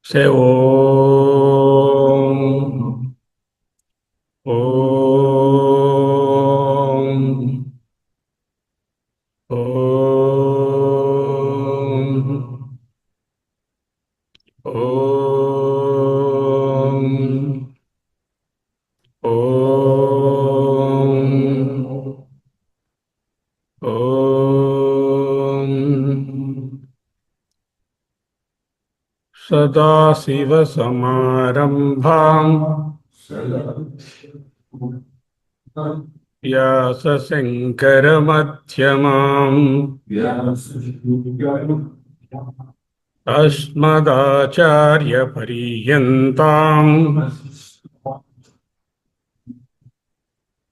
Say Om. Om. Om. Om. Om. Om. Sadasivasamarambham Vyasasankaramध्यamam Asmadacharya Paryantam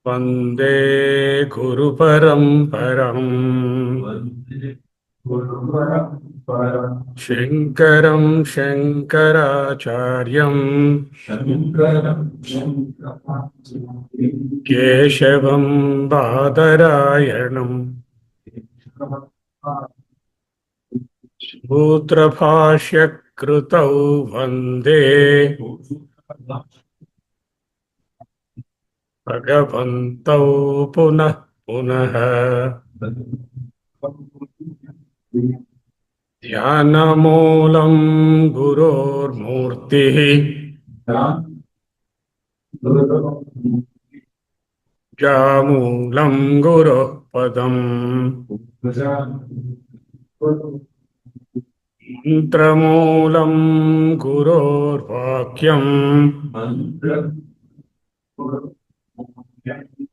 Vande Guru Paramparam Shankaram Shankaracharyam Keshavam Badarayanam Sutrabhashya Krutau Vande Bhagavantau Punah Punaha Dhyanamulam Guror Murti Jamulam Guru Padam Mantramulam Guror Vakyam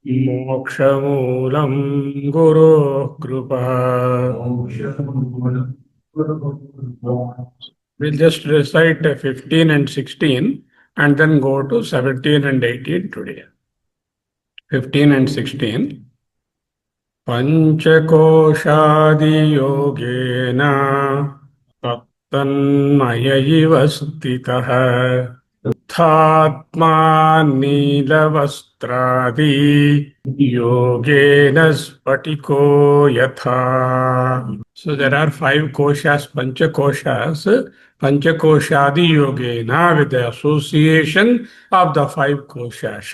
Mokshamulam Guru Kripa. We'll just recite 15 and 16 and then go to 17 and 18 today. 15 and 16. Panchakoshadi yogena tattanmaya stitaha Atma Nilavastradi Yogena Spatiko Yatha. So there are 5 koshas, panchakoshas, panchakoshadi yogena, with the association of the 5 koshas.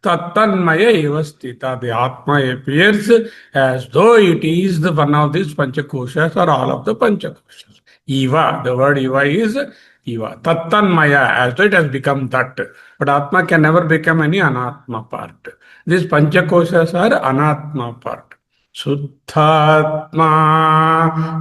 Tattanmaya evastita, the Atma appears as though it is the one of these panchakoshas or all of the panchakoshas. Eva, the word Eva is Eva. Tattanmaya, as though it has become that. But Atma can never become any anatma part. These panchakoshas are anatma part. Suddhatma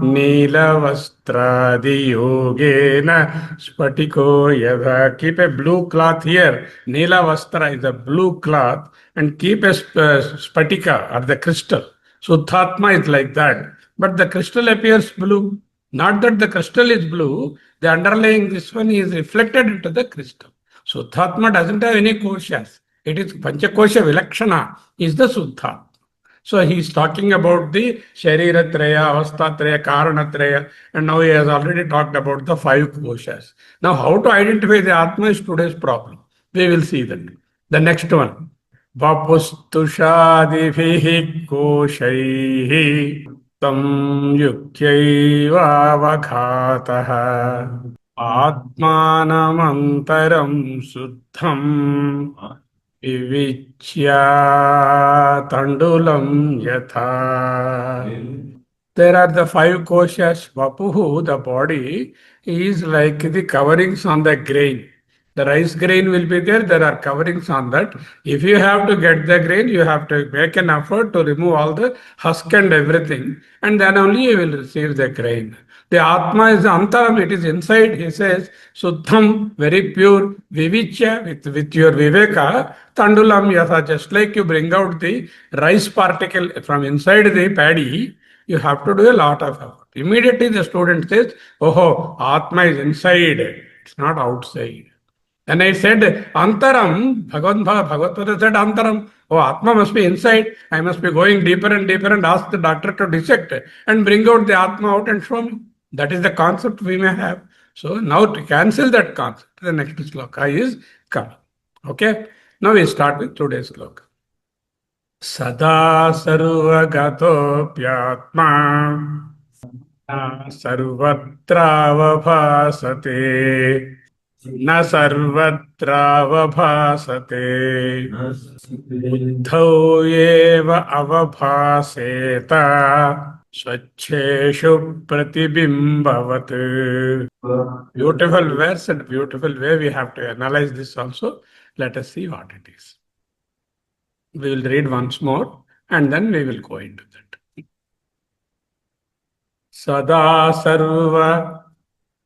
Nilavastradi Yogena Spatiko Yadha. Keep a blue cloth here. Nilavastra is a blue cloth, and keep a spatika or the crystal. Suddhatma is like that. But the crystal appears blue. Not that the crystal is blue, the underlying this one is reflected into the crystal. Suddhatma doesn't have any koshas. It is Panchakosha Vilakshana is the Suddhatma. So he is talking about the Shariratraya, Avastatraya, Karanatraya, and now he has already talked about the 5 koshas. Now how to identify the Atma is today's problem. We will see that. The next one. Vapustushadivihi koshaihi tam yukyaivaavaghatah Atmanamantaram suddham Vivichya Tandulam Yatha. There are the 5 koshas. Vapuhu, the body, is like the coverings on the grain. The rice grain will be there. There are coverings on that. If you have to get the grain, you have to make an effort to remove all the husk and everything, and then only you will receive the grain. The Atma is Antaram, it is inside. He says, Suddham, very pure, Vivichya, with your Viveka, Tandulam Yatha, just like you bring out the rice particle from inside the paddy, you have to do a lot of effort. Immediately the student says, oh, Atma is inside, it's not outside. And I said, Antaram, Bhagavad said Antaram. Oh, Atma must be inside. I must be going deeper and deeper and ask the doctor to dissect and bring out the Atma out and show me. That is the concept we may have. So now to cancel that concept, the next sloka is coming. Okay? Now we start with today's sloka. Sada sarvagatopyatma sarvatravabhasate न सर्वत्रावभासते बुद्धौ एव अवभासेत स्वच्छेषु प्रतिबिम्बवत्. Beautiful verse and beautiful way we have to analyze this also. Let us see what it is. We will read once more and then we will go into that. Sada sarva.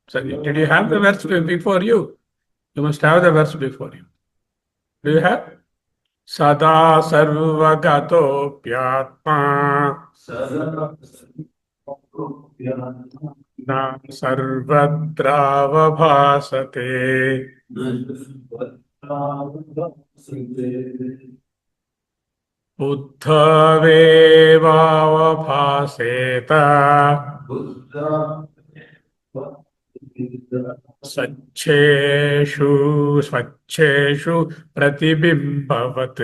So, did you have the verse before you? You must have the verse before you. Do you have? Sada sarvagato pyatma na sarvatra bhasate buddhavevavabhaseta स्वच्छेषु प्रतिबिम्बवत्.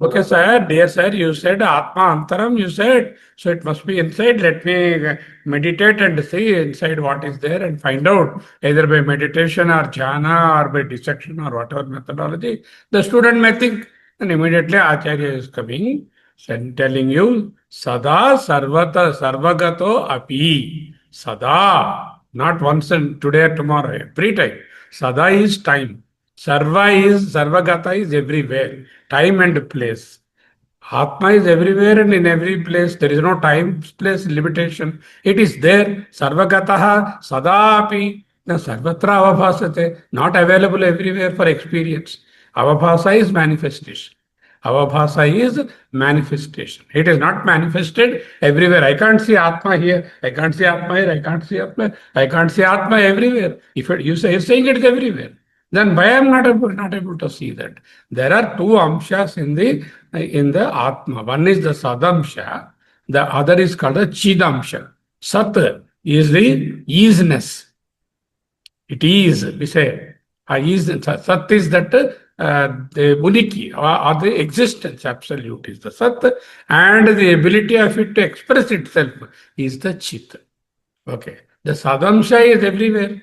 Okay, sir. Dear sir, you said Atma Antaram, you said. So it must be inside. Let me meditate and see inside what is there and find out, either by meditation or jhana or by dissection or whatever methodology. The student may think, and immediately Acharya is coming and telling you, Sada Sarvata Sarvagato Api. Sada, not once and today or tomorrow, every time. Sada is time. Sarvagata is everywhere. Time and place. Atma is everywhere and in every place. There is no time, place limitation. It is there. Sarvagataha Sadapi. Now Sarvatra Avabhasate. Not available everywhere for experience. Avabhasa is manifestation. Avabhasa is manifestation. It is not manifested everywhere. I can't see Atma here. I can't see Atma here. I can't see Atma. I can't see Atma everywhere. If you're saying it is everywhere, then why I am not able to see that? There are two amshas in the Atma. One is the Sadamsha. The other is called the Chidamsha. Sat is the easiness. It is, we say. Sat is that the uniki or the existence, absolute is the Sat, and the ability of it to express itself is the Chit. Okay. The Sadamsha is everywhere.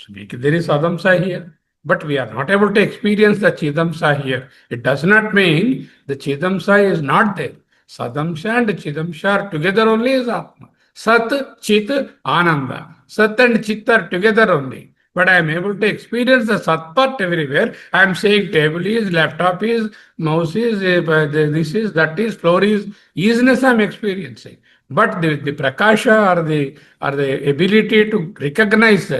There is Sadamsha here. But we are not able to experience the Chidamsha here. It does not mean the Chidamsha is not there. Sadamsha and Chidamsha are together only as Atma. Sat, Chit, Ananda. Sat and Chit are together only. But I am able to experience the Sat part everywhere. I am saying table is, laptop is, mouse is, this is, that is, floor is. Easiness I am experiencing. But the prakasha or the ability to recognize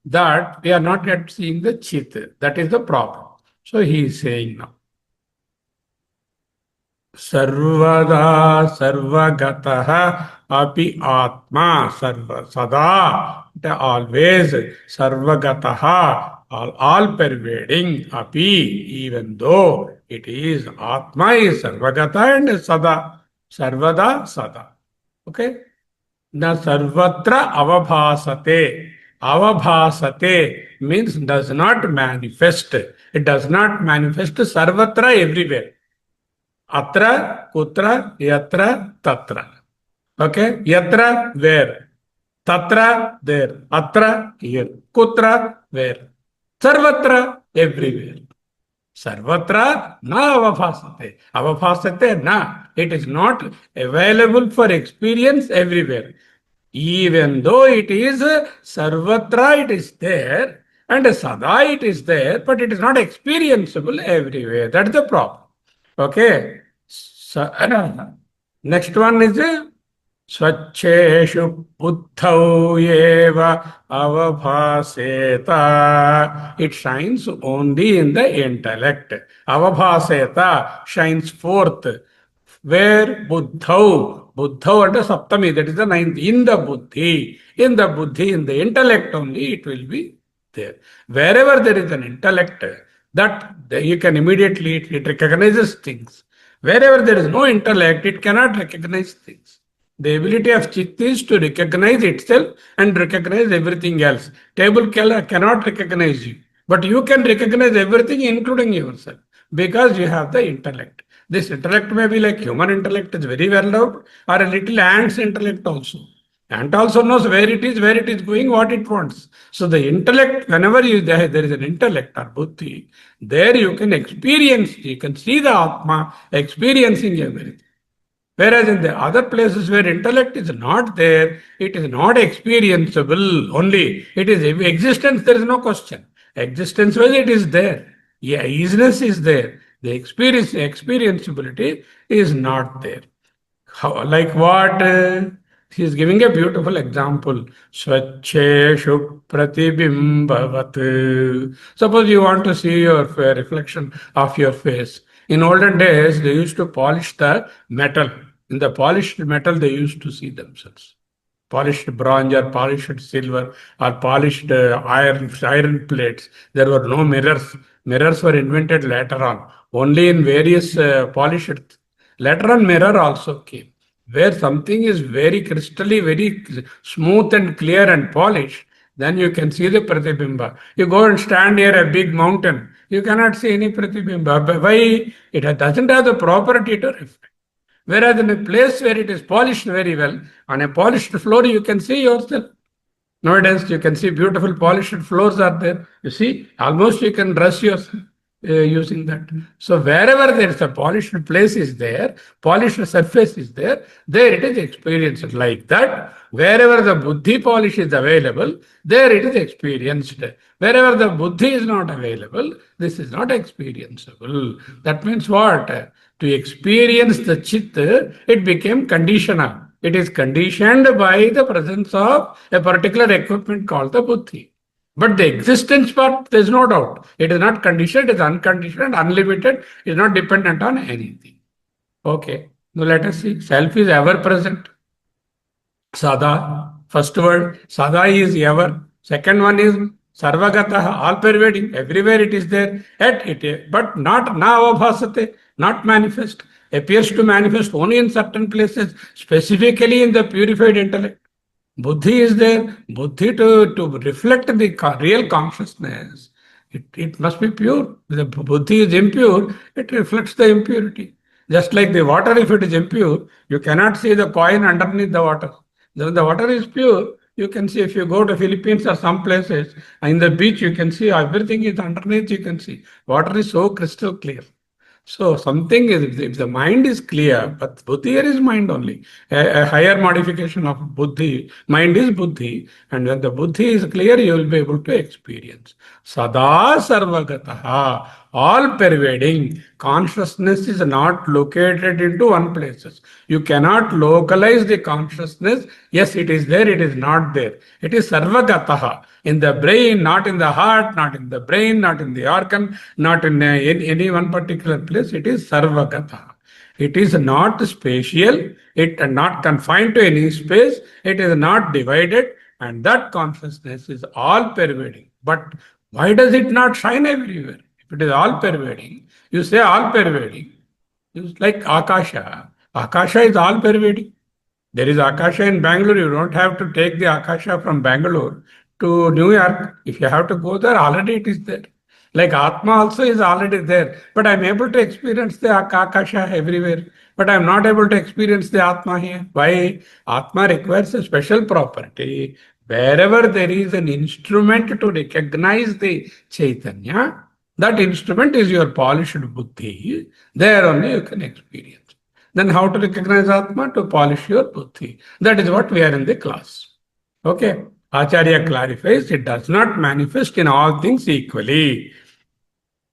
that we are not yet seeing the Chit. That is the problem. So he is saying now. Sarvada sarvagataha api atma sada. Always sarvagataha, all pervading, api, even though it is Atma is sarvagata and sada. Sarvada sada. Okay? Na sarvatra avabhasate. Avabhasate means does not manifest. It does not manifest sarvatra everywhere. Atra, kutra, yatra, tatra. Okay? Yatra, where? Tatra, there. Atra, here. Kutra, where. Sarvatra, everywhere. Sarvatra, na avabhasate. Avabhasate, na. It is not available for experience everywhere. Even though it is sarvatra, it is there, and sada, it is there, but it is not experienceable everywhere. That is the problem. Okay. Next one is Swacheshu buddhau eva avabhaseta. It shines only in the intellect. Avabhaseta shines forth. Where Buddhau and Saptami, that is the ninth. In the Buddhi, in the intellect only, it will be there. Wherever there is an intellect, that you can immediately, it recognizes things. Wherever there is no intellect, it cannot recognize things. The ability of Chitta is to recognize itself and recognize everything else. Table cannot recognize you, but you can recognize everything, including yourself, because you have the intellect. This intellect may be like human intellect is very well developed, or a little ant's intellect also. Ant also knows where it is going, what it wants. So the intellect, whenever there is an intellect or buddhi, there you can experience, you can see the Atma experiencing everything. Whereas in the other places where intellect is not there, it is not experienceable only. It is existence, there is no question. Existence wise it is there. Yeah, easiness is there. The experienceability is not there. How, like what? He is giving a beautiful example. Swacheshu pratibimbavat. Suppose you want to see your reflection of your face. In olden days, they used to polish the metal. In the polished metal, they used to see themselves. Polished bronze or polished silver or polished iron plates. There were no mirrors. Mirrors were invented later on. Only in various polished. Later on, mirror also came. Where something is very crystally, very smooth and clear and polished, then you can see the pratibimba. You go and stand near a big mountain, you cannot see any pratibimba. Why? It doesn't have the property to reflect. Whereas in a place where it is polished very well, on a polished floor, you can see yourself. Nowadays, you can see beautiful polished floors are there. You see, almost you can dress yourself using that. So wherever there is a polished place is there, polished surface is there, there it is experienced like that. Wherever the buddhi polish is available, there it is experienced. Wherever the buddhi is not available, this is not experienceable. That means what? To experience the chit, it became conditional. It is conditioned by the presence of a particular equipment called the buddhi. But the existence part, there is no doubt. It is not conditioned, it is unconditioned, unlimited, it is not dependent on anything. Okay, now let us see. Self is ever present. Sada, first word, Sada is ever. Second one is Sarvagataha, all pervading, everywhere it is there, yet it, but not na avabhasate, not manifest, appears to manifest only in certain places, specifically in the purified intellect. Buddhi is there, buddhi to reflect the real consciousness. It must be pure. The buddhi is impure, it reflects the impurity. Just like the water, if it is impure, you cannot see the coin underneath the water. When the water is pure, you can see if you go to Philippines or some places, in the beach, you can see everything is underneath, you can see. Water is so crystal clear. So something is, if the mind is clear, but buddhi here is mind only. A higher modification of buddhi, mind is buddhi, and when the buddhi is clear, you will be able to experience. Sada sarvagataha, all pervading. Consciousness is not located into one place. You cannot localize the consciousness. Yes, it is there, it is not there. It is sarvagataha. In the brain, not in the heart, not in the brain, not in the organ, not in any one particular place. It is sarvagataha. It is not spatial, it is not confined to any space, it is not divided, and that consciousnness is all pervading. But why does it not shine everywhere? If it is all pervading, you say all pervading. It's like Akasha. Akasha is all pervading. There is Akasha in Bangalore. You don't have to take the Akasha from Bangalore to New York. If you have to go there, already it is there. Like Atma also is already there. But I'm able to experience the Akasha everywhere. But I'm not able to experience the Atma here. Why? Atma requires a special property. Wherever there is an instrument to recognize the Chaitanya, that instrument is your polished buddhi. There only you can experience. Then how to recognize Atma? To polish your buddhi. That is what we are in the class. Okay. Acharya clarifies, it does not manifest in all things equally.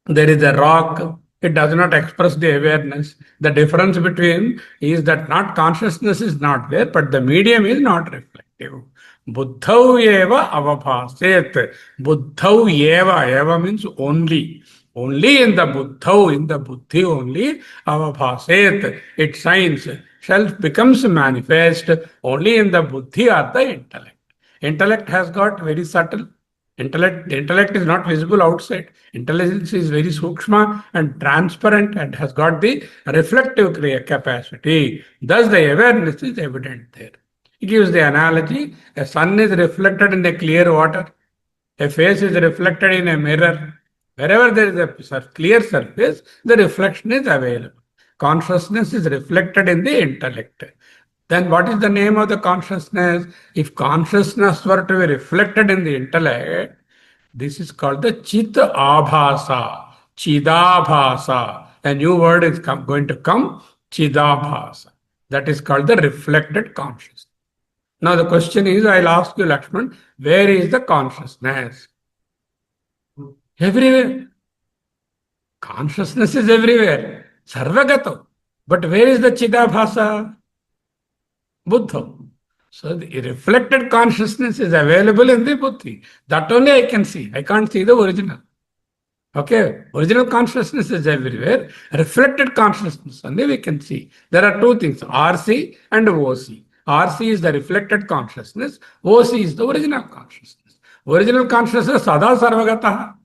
There is a rock, it does not express the awareness. The difference between is that not consciousness is not there, but the medium is not reflective. Buddhau eva avabhaset. Buddhau eva. Eva means only. Only in the buddha, in the buddhi only, avabhaset, it shines. Self becomes manifest only in the buddhi or the intellect. Intellect has got very subtle. Intellect is not visible outside. Intelligence is very sukshma and transparent and has got the reflective capacity. Thus, the awareness is evident there. He gives the analogy: a sun is reflected in a clear water, a face is reflected in a mirror. Wherever there is a clear surface, the reflection is available. Consciousness is reflected in the intellect. Then what is the name of the consciousness? If consciousness were to be reflected in the intellect, this is called the chit abhasa, chidabhasa. A new word is going to come, chidabhasa. That is called the reflected consciousness. Now the question is, I'll ask you, Lakshman, where is the consciousness? Everywhere. Consciousness is everywhere. Sarvagato. But where is the chidabhasa? Buddha. So the reflected consciousness is available in the buddhi. That only I can see. I can't see the original. Okay, original consciousness is everywhere. Reflected consciousness only we can see. There are two things, RC and OC. RC is the reflected consciousness. OC is the original consciousness. Original consciousness sada sarvagataha.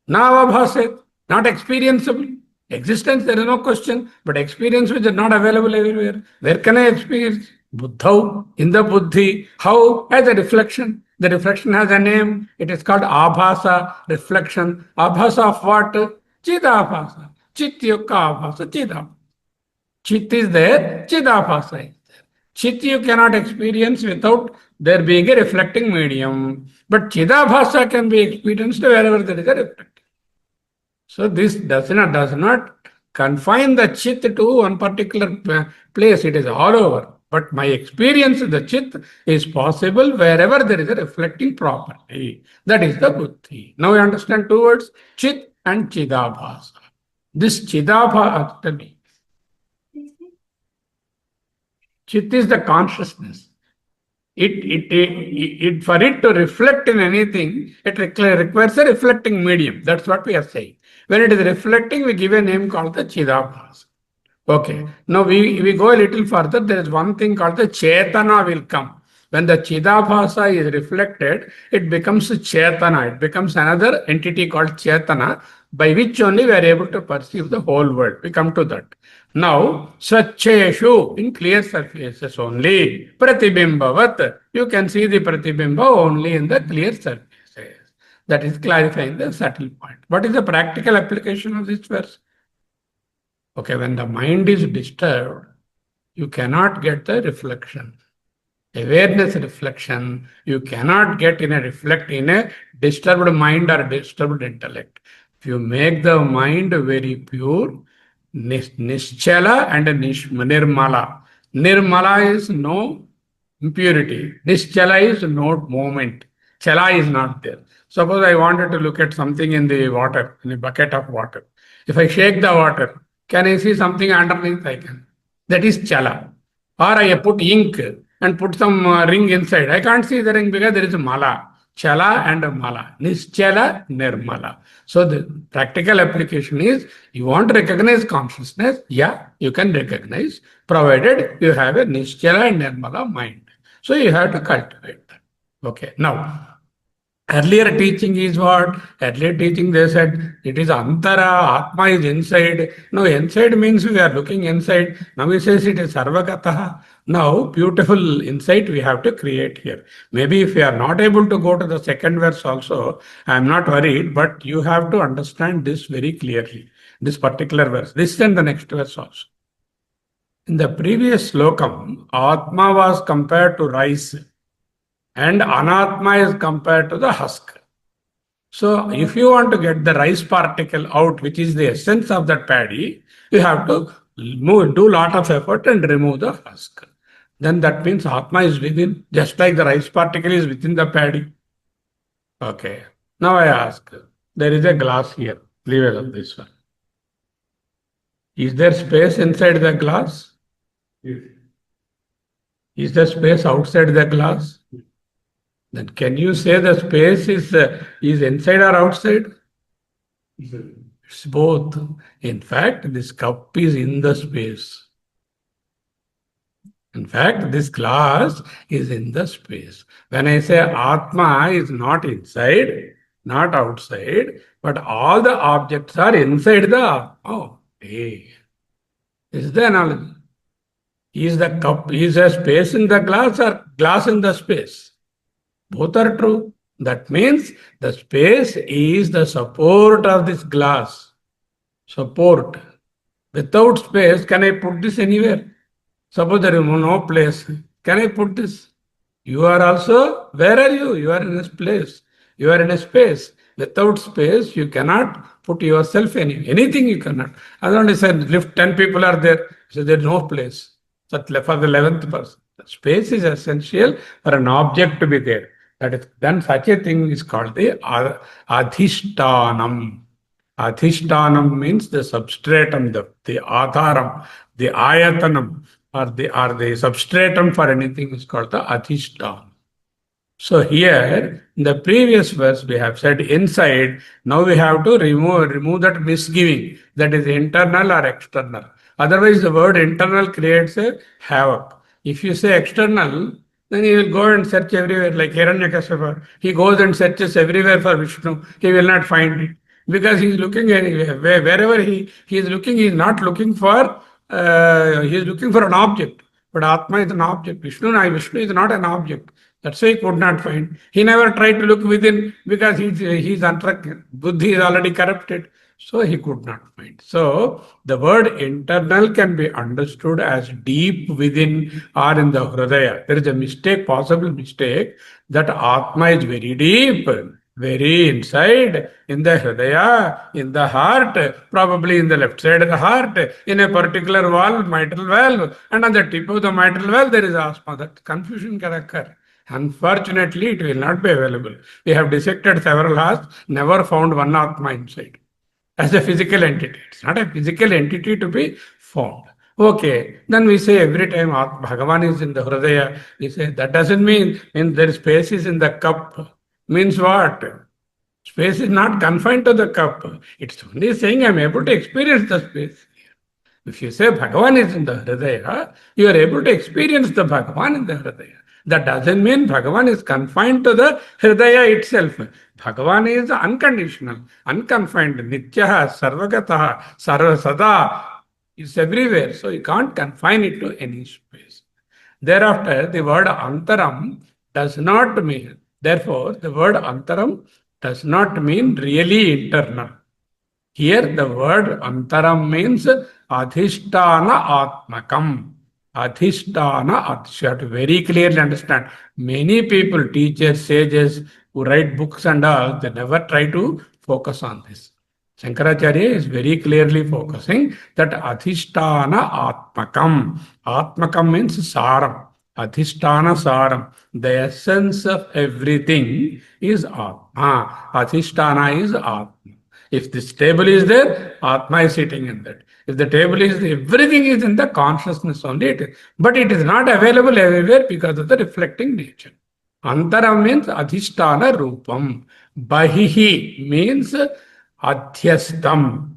Na avabhaset. Not experienceable. Existence, there is no question, but experience which is not available everywhere. Where can I experience? Buddha, in the buddhi. How? As a reflection. The reflection has a name. It is called abhasa, reflection. Abhasa of what? Chidabhasa. Chit yukka abhasa, chidabhasa. Chit is there, chidabhasa is there. Chit you cannot experience without there being a reflecting medium. But chidabhasa can be experienced wherever there is a reflecting. So this does not confine the chit to one particular place. It is all over. But my experience of the chit is possible wherever there is a reflecting property. That is the buddhi. Now you understand two words, chit and chidabhasa. This chidabhasa, chit is the consciousness. For it to reflect in anything, it requires a reflecting medium. That's what we are saying. When it is reflecting, we give a name called the chidabhasa. Okay. Now we go a little further. There is one thing called the Chaitanya will come. When the Chidabhasa is reflected, it becomes Chaitanya. It becomes another entity called Chaitanya, by which only we are able to perceive the whole world. We come to that. Now, Swacheshu, in clear surfaces only, Pratibimbavat, you can see the Pratibimba only in the clear surfaces. That is clarifying the subtle point. What is the practical application of this verse? Okay, when the mind is disturbed, you cannot get the reflection. Awareness reflection, you cannot get in a disturbed mind or disturbed intellect. If you make the mind very pure, nischala and nirmala. Nirmala is no impurity. Nischala is no movement. Chala is not there. Suppose I wanted to look at something in the water, in a bucket of water. If I shake the water, can I see something underneath? I can. That is chala. Or I put ink and put some ring inside. I can't see the ring because there is a mala. Chala and mala. Nischala, nirmala. So the practical application is, you want to recognize consciousness? Yeah, you can recognize, provided you have a nischala and nirmala mind. So you have to cultivate that. Okay, now, earlier teaching is what? Earlier teaching they said it is antara, Atma is inside. No, inside means we are looking inside. Now he says it is sarvagataha. Now, beautiful insight we have to create here. Maybe if we are not able to go to the second verse also, I am not worried, but you have to understand this very clearly. This particular verse. This and the next verse also. In the previous slokam, Atma was compared to rice, and anatma is compared to the husk. So if you want to get the rice particle out, which is the essence of that paddy, you have to do a lot of effort and remove the husk. Then that means Atma is within, just like the rice particle is within the paddy. Okay. Now I ask, there is a glass here. Leave it on this one. Is there space inside the glass? Is there space outside the glass? Then can you say the space is inside or outside? It's It's both. In fact, this cup is in the space. In fact, this glass is in the space. When I say Atma is not inside, not outside, but all the objects are inside the Atma. Oh, hey. This is the analogy. Is the cup, is a space in the glass or glass in the space? Both are true. That means the space is the support of this glass. Support. Without space, can I put this anywhere? Suppose there is no place. Can I put this? You are also, where are you? You are in a place. You are in a space. Without space, you cannot put yourself anywhere. Anything you cannot. As I said, lift 10 people are there. So there is no place. So for the 11th person. Space is essential for an object to be there. That is, then such a thing is called the adhishtanam. Adhishtanam means the substratum, the adharam, the ayatanam, or the substratum for anything is called the adhishtanam. So here, in the previous verse, we have said inside. Now we have to remove that misgiving, that is internal or external. Otherwise, the word internal creates a havoc. If you say external, then he will go and search everywhere, like Hiranyakashipu. He goes and searches everywhere for Vishnu. He will not find it because he is looking anywhere. Wherever he is looking, he is not looking for. He is looking for an object. But Atma is an object. Vishnu is not an object. That's why he could not find. He never tried to look within because he's Buddhi is already corrupted. So he could not find. So the word internal can be understood as deep within or in the Hridaya. There is a mistake, possible mistake, that Atma is very deep, very inside, in the Hridaya, in the heart, probably in the left side of the heart, in a particular valve, mitral valve, and on the tip of the mitral valve there is Atma. That confusion can occur. Unfortunately, it will not be available. We have dissected several hearts, never found one Atma inside as a physical entity. It's not a physical entity to be found. Okay, then we say every time Bhagavan is in the Hridaya, we say that doesn't mean there is space is in the cup. Means what? Space is not confined to the cup. It's only saying I'm able to experience the space. If you say Bhagavan is in the Hridaya, you are able to experience the Bhagavan in the Hridaya. That doesn't mean Bhagavan is confined to the Hridaya itself. Bhagavan is unconditional, unconfined, Nityaha, Sarvagataha, Sarvasada, is everywhere. So you can't confine it to any space. Thereafter, the word Antaram does not mean, therefore, the word Antaram does not mean really internal. Here, the word Antaram means Adhishtana Atmakam. Adhishtana, you have to very clearly understand. Many people, teachers, sages, who write books and all, they never try to focus on this. Shankaracharya is very clearly focusing that Adhishtana Atmakam. Atmakam means Saram. Adhishtana Saram. The essence of everything is Atma. Adhishtana is Atma. If this table is there, Atma is sitting in that. If the table is, everything is in the consciousness only. But it is not available everywhere because of the reflecting nature. Antara means adhishtana rupam. Bahihi means adhyastam.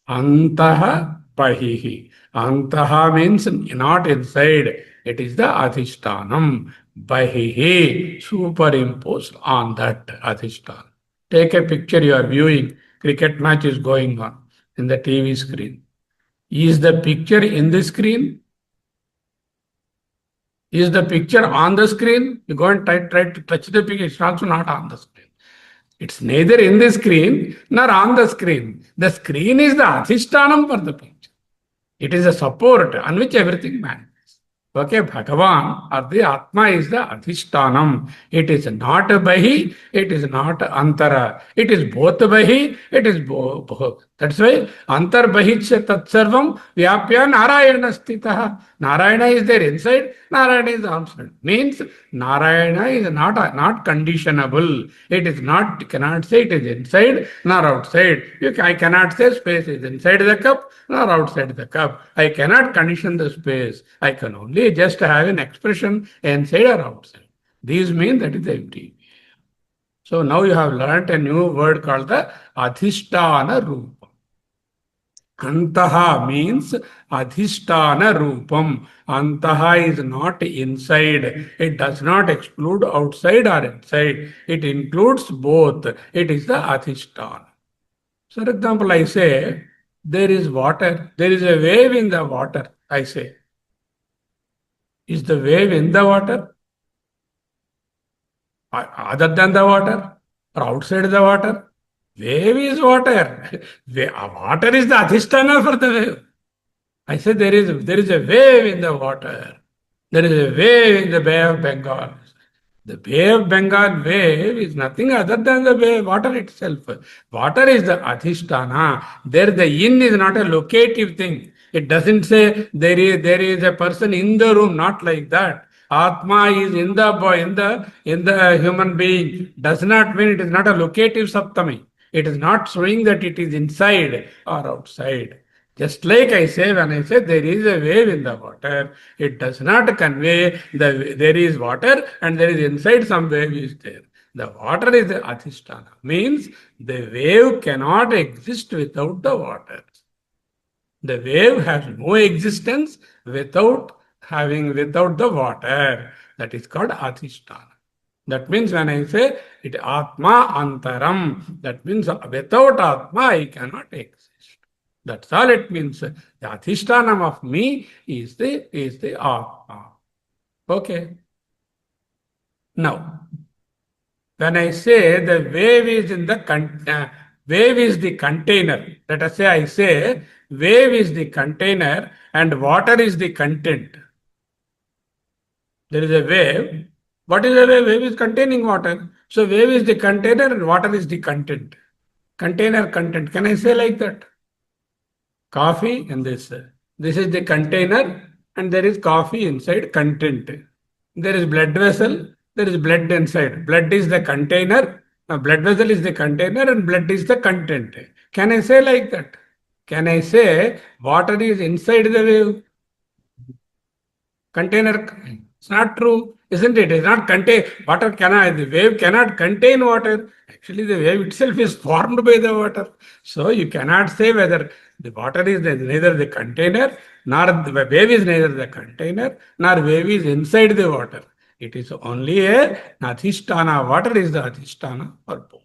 Antaha bahihi. Antaha means not inside. It is the adhishtanam. Bahihi, superimposed on that adhishtana. Take a picture you are viewing. Cricket match is going on in the TV screen. Is the picture in the screen? Is the picture on the screen? You go and try to touch the picture. It's also not on the screen. It's neither in the screen nor on the screen. The screen is the adhishtanam for the picture. It is a support on which everything manifests. Okay, Bhagavan or the Atma is the adhishtanam. It is not bahi, it is not antara. It is both bahi, it is both. That's why antar bahicya tatsarvam vyapya narayana stitaha. Narayana is there inside, Narayana is outside. Means Narayana is not conditionable. It is not, you cannot say it is inside nor outside. I cannot say space is inside the cup nor outside the cup. I cannot condition the space. I can only just have an expression inside or outside. These mean that is empty. So now you have learnt a new word called the Adhishtana Rupa. Antaha means adhisthana rupam. Antaha is not inside. It does not exclude outside or inside. It includes both. It is the adhisthana. So, for example, I say, there is water. There is a wave in the water. I say, is the wave in the water? Other than the water? Or outside the water? Wave is water. Water is the adhisthana for the wave. I said there is a wave in the water. There is a wave in the Bay of Bengal. The Bay of Bengal wave is nothing other than the bay, water itself. Water is the adhisthana. There the in is not a locative thing. It doesn't say there is a person in the room, not like that. Atma is in the boy, in the human being. Does not mean it is not a locative saptami. It is not showing that it is inside or outside. Just like I say, when I say there is a wave in the water, it does not convey there is water and there is inside some wave is there. The water is the adhisthana, means the wave cannot exist without the water. The wave has no existence without the water. That is called adhisthana. That means when I say it Atma Antaram, that means without Atma I cannot exist. That's all it means. The adhishtanam of me is the Atma. Okay. Now, when I say the wave is wave is the container. Let us say I say wave is the container and water is the content. There is a wave. What is a wave? Wave is containing water. So wave is the container and water is the content. Container, content. Can I say like that? Coffee and this. This is the container and there is coffee inside, content. There is blood vessel, there is blood inside. Blood is the container, blood vessel is the container and blood is the content. Can I say like that? Can I say water is inside the wave? Container? It's not true, isn't it? It's not contain. The wave cannot contain water. Actually, the wave itself is formed by the water. So you cannot say whether the water is neither the container, nor the wave is neither the container, nor wave is inside the water. It is only a adhisthana. Water is the adhisthana for both.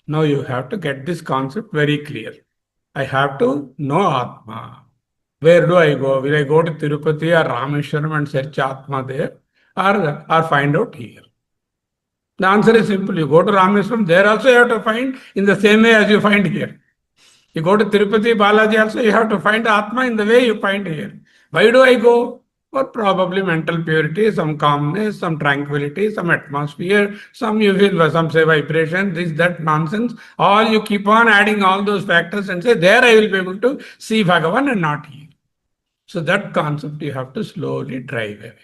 Now you have to get this concept very clear. I have to know Atma. Where do I go? Will I go to Tirupati or Rameshwaram and search Atma there, or find out here? The answer is simple. You go to Rameshwaram, there also you have to find in the same way as you find here. You go to Tirupati, Balaji also, you have to find Atma in the way you find here. Why do I go? For probably mental purity, some calmness, some tranquility, some atmosphere, some you feel, some say vibration, this, that nonsense. All you keep on adding all those factors and say, there I will be able to see Bhagavan and not here. So that concept you have to slowly drive away.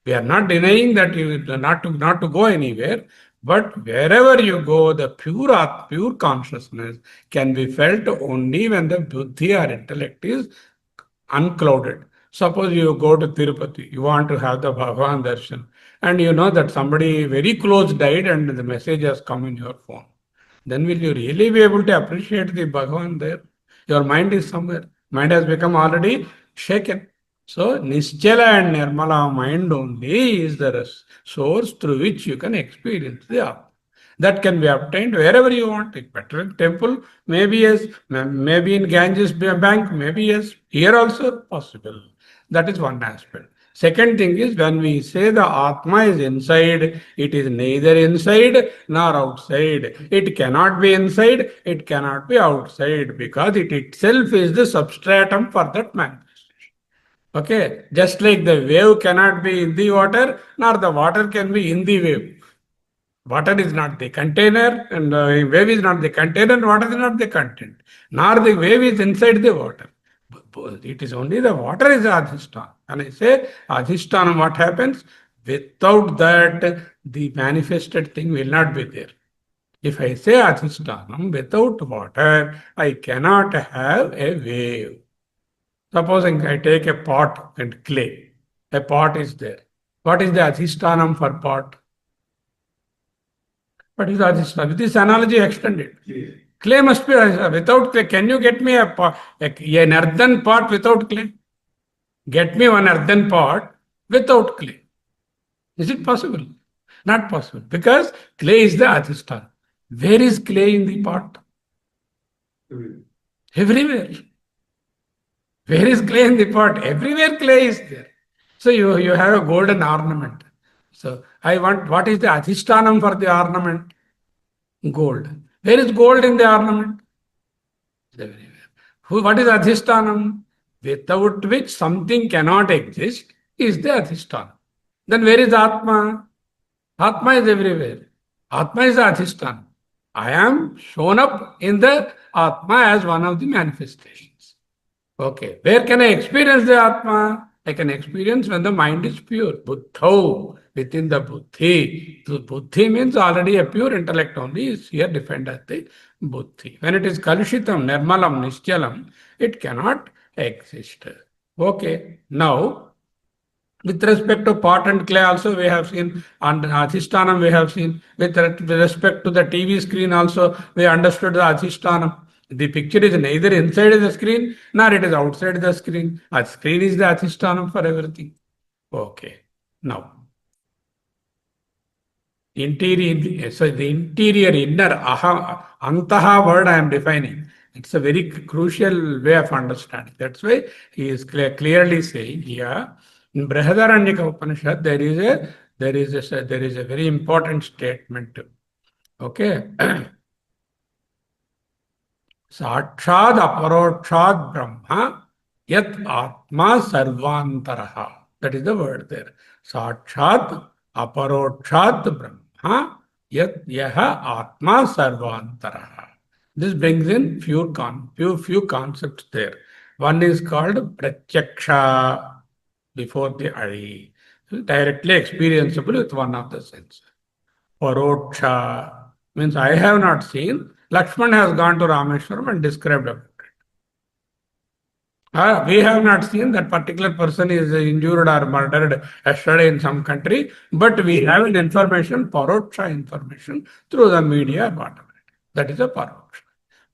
We are not denying that you not to go anywhere, but wherever you go, the pure consciousness can be felt only when the buddhi or intellect is unclouded. Suppose you go to Tirupati, you want to have the Bhagavan darshan, and you know that somebody very close died and the message has come in your phone. Then will you really be able to appreciate the Bhagavan there? Your mind is somewhere. Mind has become already shaken. So, Nischala and Nirmala mind only is the source through which you can experience the Atma. That can be obtained wherever you want. In Petrol temple, maybe yes. Maybe in Ganges bank, maybe yes. Here also possible. That is one aspect. Second thing is when we say the Atma is inside, it is neither inside nor outside. It cannot be inside, it cannot be outside because it itself is the substratum for that manifestation. Okay, just like the wave cannot be in the water, nor the water can be in the wave. Water is not the container, and wave is not the container, and water is not the content. Nor the wave is inside the water. It is only the water is adhisthana. And I say adhisthana, what happens? Without that, the manifested thing will not be there. If I say adhisthanam, without water, I cannot have a wave. Supposing I take a pot and clay. A pot is there. What is the adhisthanam for pot? What is adhisthana? With this analogy extended. Clay must be without clay. Can you get me an earthen pot without clay? Get me one earthen pot without clay. Is it possible? Not possible. Because clay is the adhisthana. Where is clay in the pot? Everywhere. Where is clay in the pot? Everywhere clay is there. So you have a golden ornament. So I want, what is the adhishtanam for the ornament? Gold. Where is gold in the ornament? Everywhere. What is adhishtanam? Without which something cannot exist is the adhishtanam. Then where is Atma? Atma is everywhere. Atma is the adhishtanam. I am shown up in the Atma as one of the manifestations. Okay. Where can I experience the Atma? I can experience when the mind is pure. Buddho, within the buddhi. So buddhi means already a pure intellect only is here defined as the buddhi. When it is kalushitam, nirmalam, nishchalam, it cannot exist. Okay. Now, with respect to pot and clay also we have seen, and adhishtanam we have seen. With respect to the TV screen also we understood the adhishtanam. The picture is neither inside the screen nor it is outside the screen. A screen is the adhishtanam for everything. Okay. Now, interior, so the interior, inner, antaha word I am defining. It's a very crucial way of understanding. That's why he is clearly saying here, in Brihadaranyaka Upanishad, there is a very important statement. Okay. Sakshad aparokshad brahma yat atma sarvantaraha. That is the word there. Sakshad aparokshad brahma yat yaha atma sarvantaraha. This brings in few concepts there. One is called pratyaksha, before the Ari, directly experienceable with one of the senses. Paroksha means I have not seen. Lakshman has gone to Rameshwaram and described about it. We have not seen that particular person is injured or murdered yesterday in some country, but we have an information, paroksha information, through the media about it. That is a paroksha.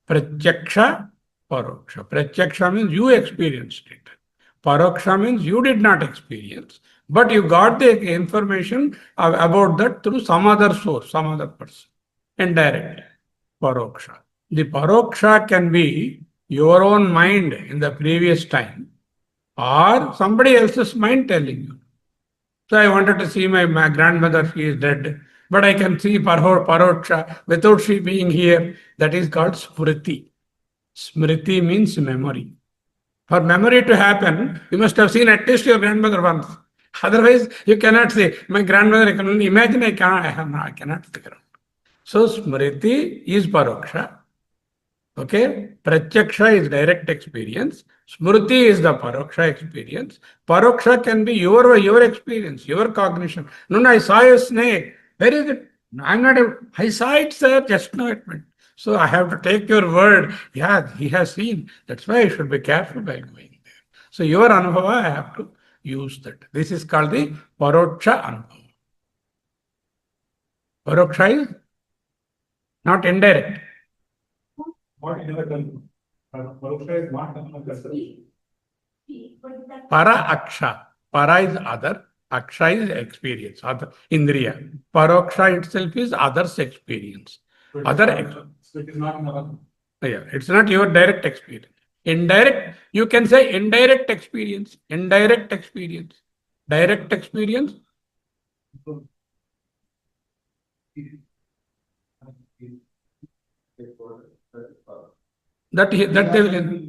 Pratyaksha, paroksha. Pratyaksha means you experienced it. Paroksha means you did not experience, but you got the information about that through some other source, some other person, indirectly. Paroksha. The paroksha can be your own mind in the previous time or somebody else's mind telling you. So I wanted to see my grandmother, she is dead, but I can see paroksha without she being here. That is called smriti. Smriti means memory. For memory to happen, you must have seen at least your grandmother once. Otherwise, you cannot say, my grandmother, I can only imagine, I cannot figure out. So, smriti is paroksha. Okay? Pratyaksha is direct experience. Smriti is the paroksha experience. Paroksha can be your experience, your cognition. No, I saw a snake. Where is it? I'm not I saw it, sir, just now it went. So I have to take your word. Yeah, he has seen. That's why I should be careful while going there. So your anubhava, I have to use that. This is called the paroksha anubhava. Paroksha is not indirect. What never done? Paroksha is not done. Para aksha. Para is other. Aksha is experience. Other indriya. Paroksha itself is others' experience. So it is not another. Yeah, it's not your direct experience. Indirect, you can say indirect experience. Indirect experience. Direct experience. That they will.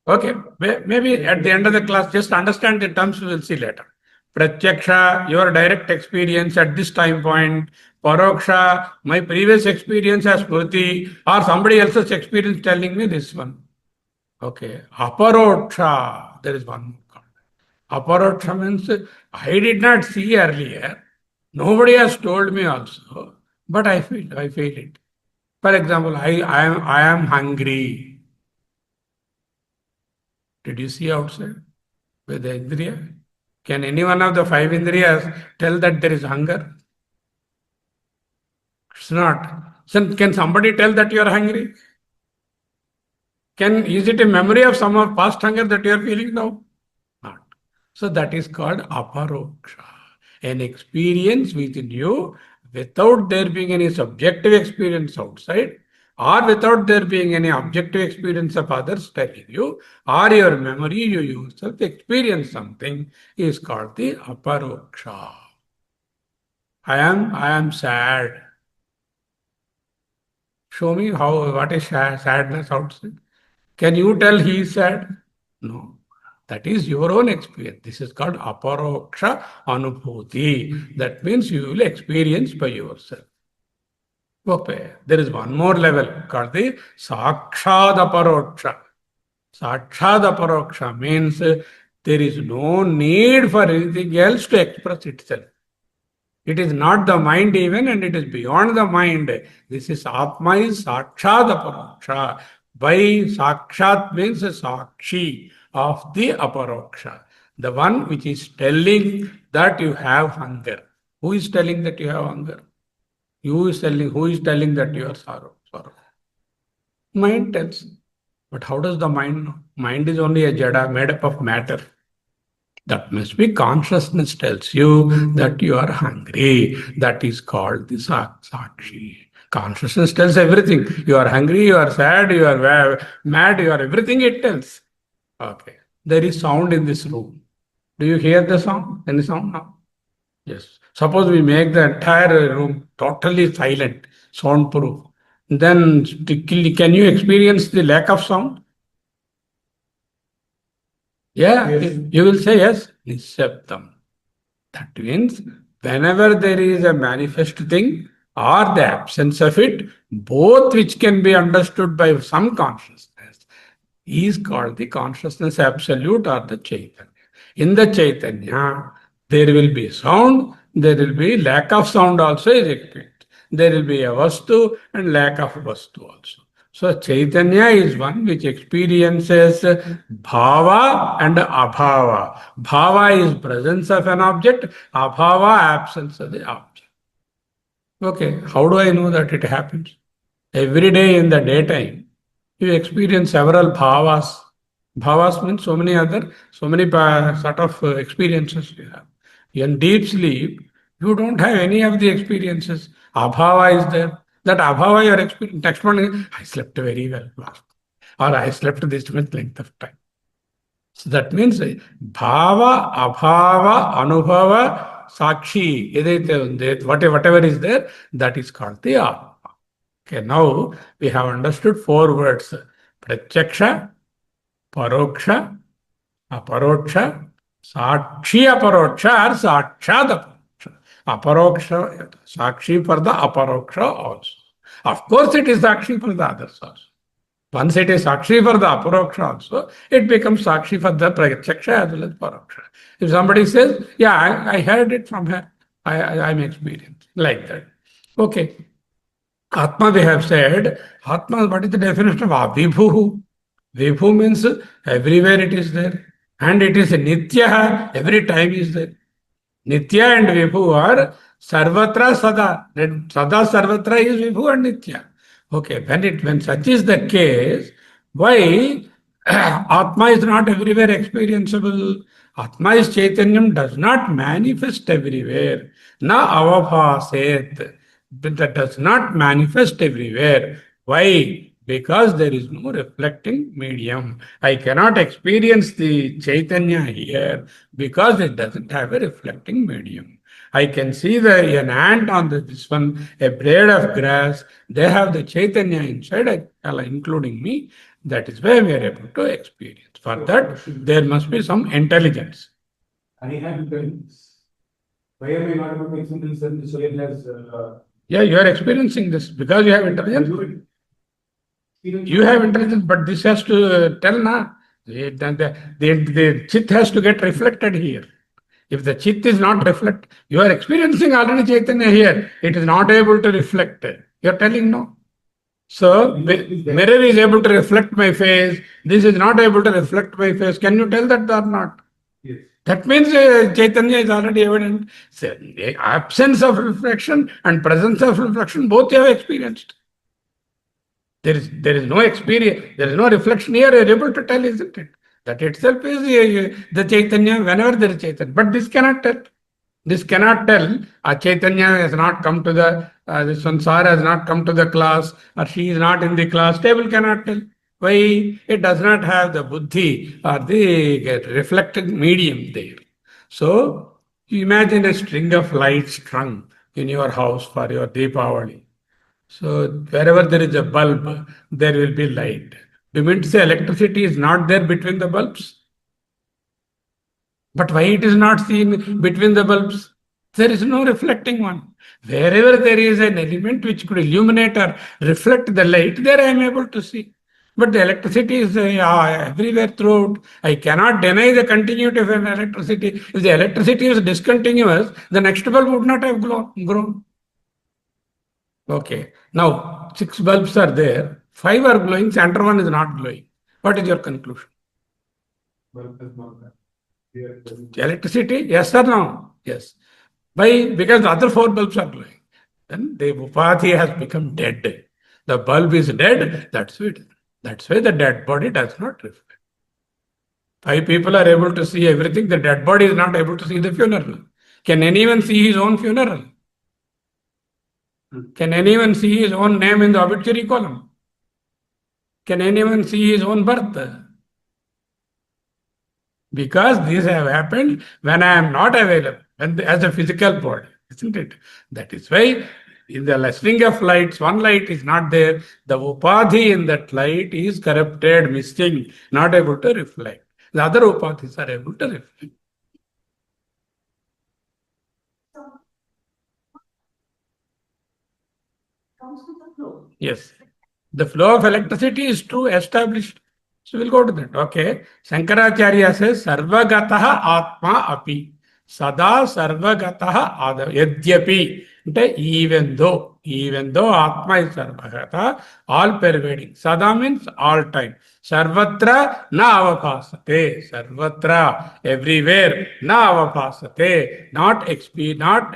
Okay, maybe at the end of the class, just understand the terms, we will see later. Pratyaksha, your direct experience at this time point. Paroksha, my previous experience as Smriti, or somebody else's experience telling me this one. Okay, aparoksha, there is one more. Aparoksha means I did not see earlier. Nobody has told me also, but I feel it. For example, I am hungry. Did you see outside with the indriya? Can any one of the five indriyas tell that there is hunger? It's not. So can somebody tell that you are hungry? Is it a memory of some of past hunger that you are feeling now? Not. So that is called aparoksha. An experience within you without there being any subjective experience outside, or without there being any objective experience of others telling you, or your memory, you yourself experience something, is called the aparoksha. I am sad. Show me what is sadness outside. Can you tell he is sad? No. That is your own experience. This is called aparoksha anubhuti. That means you will experience by yourself. Okay. There is one more level called the sakshad aparoksha. Sakshad aparoksha means there is no need for anything else to express itself. It is not the mind even, and it is beyond the mind. This is Atma is Sakshad Aparoksha. By Sakshat means Sakshi of the Aparoksha. The one which is telling that you have hunger. Who is telling that you have hunger? Who is telling that you are sorrow? Mind tells. But how does the mind know? Mind is only a jada made up of matter. That must be consciousness tells you that you are hungry. That is called the sakshi. Consciousness tells everything. You are hungry, you are sad, you are mad, you are everything it tells. Okay. There is sound in this room. Do you hear the sound? Any sound now? Yes. Suppose we make the entire room totally silent, soundproof. Then can you experience the lack of sound? Yeah, yes. You will say yes, nishabdam. That means whenever there is a manifest thing or the absence of it, both which can be understood by some consciousness, is called the consciousness absolute or the Chaitanya. In the Chaitanya, there will be sound, there will be lack of sound also is experienced. There will be a vastu and lack of vastu also. So Chaitanya is one which experiences bhava and abhava. Bhava is presence of an object, abhava absence of the object. Okay, how do I know that it happens? Every day in the daytime, you experience several bhavas. Bhavas means so many sort of experiences you have. In deep sleep, you don't have any of the experiences. Abhava is there. That abhava you are experiencing. Next morning, I slept very well last, or I slept this much length of time. So that means bhava, abhava, anubhava, sakshi, whatever is there, that is called the Atma. Okay, now we have understood four words. Pratyaksha, Paroksha, Aparoksha, Sakshi Aparoksha or Sakshad Aparoksha. Aparoksha, Sakshi for the Aparoksha also. Of course, it is Sakshi for the others also. Once it is Sakshi for the Aparoksha also, it becomes Sakshi for the Pratyaksha as well as Paroksha. If somebody says, yeah, I heard it from her, I'm experienced, like that. Okay. Atma, we have said, Atma, what is the definition of Vibhu? Vibhu means everywhere it is there. And it is Nitya, every time is there. Nitya and Vibhu are Sarvatra Sada. Sada Sarvatra is Vibhu and Nitya. Okay, when such is the case, why Atma is not everywhere experienceable? Atma is Chaitanyam, does not manifest everywhere. Na avabhaset. That does not manifest everywhere. Why? Because there is no reflecting medium. I cannot experience the Chaitanya here because it doesn't have a reflecting medium. I can see an ant on this one, a blade of grass. They have the Chaitanya inside, including me. That is why we are able to experience. For that, there must be some intelligence. I have intelligence. Why am I not able to experience that the soul has? Yeah, you are experiencing this because you have intelligence. You have intelligence, but this has to tell na. The chit has to get reflected here. If the chit is not reflect, you are experiencing already Chaitanya here. It is not able to reflect. You are telling no. So mirror is able to reflect my face. This is not able to reflect my face. Can you tell that or not? Yes. That means Chaitanya is already evident. So, the absence of reflection and presence of reflection, both you have experienced. There is no experience, there is no reflection here, you're able to tell, isn't it? That itself is the Chaitanya whenever there is Chaitanya. But this cannot tell. This cannot tell. Chaitanya has not come to the, this Sansara has not come to the class, or she is not in the class. Table cannot tell. Why? It does not have the buddhi or the reflected medium there. So, you imagine a string of lights strung in your house for your Deepavali. So wherever there is a bulb, there will be light. Do you mean to say electricity is not there between the bulbs? But why it is not seen between the bulbs? There is no reflecting one. Wherever there is an element which could illuminate or reflect the light, there I am able to see. But the electricity is everywhere throughout. I cannot deny the continuity of an electricity. If the electricity is discontinuous, the next bulb would not have grown. Okay. Now, 6 bulbs are there. 5 are glowing, center one is not glowing. What is your conclusion? Electricity? Yes or no? Yes. Why? Because the other 4 bulbs are glowing. Then the upadhi has become dead. The bulb is dead. That's it. That's why the dead body does not reflect. 5 people are able to see everything. The dead body is not able to see the funeral. Can anyone see his own funeral? Can anyone see his own name in the obituary column? Can anyone see his own birth? Because these have happened when I am not available, as a physical body, isn't it? That is why in the string of lights, one light is not there. The upadhi in that light is corrupted, missing, not able to reflect. The other upadhis are able to reflect. Yes. The flow of electricity is true, established. So we'll go to that. Okay. Shankaracharya says, Sarvagataha Atma api. Sada Sarvagataha Yadyapi. Even though Atma is Sarvagata, all pervading. Sada means all time. Sarvatra na avapasate. Sarvatra, everywhere, na avapasate. Not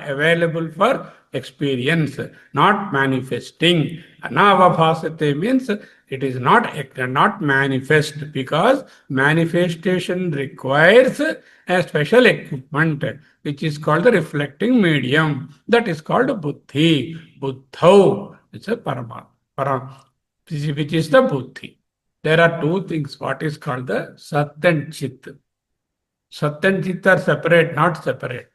available for experience, not manifesting. Anavabhasate means it is not manifest, because manifestation requires a special equipment which is called the reflecting medium. That is called buddhi. Buddhau. It's a which is the buddhi. There are 2 things. What is called the Sat and Chit. Sat and Chit are separate, not separate.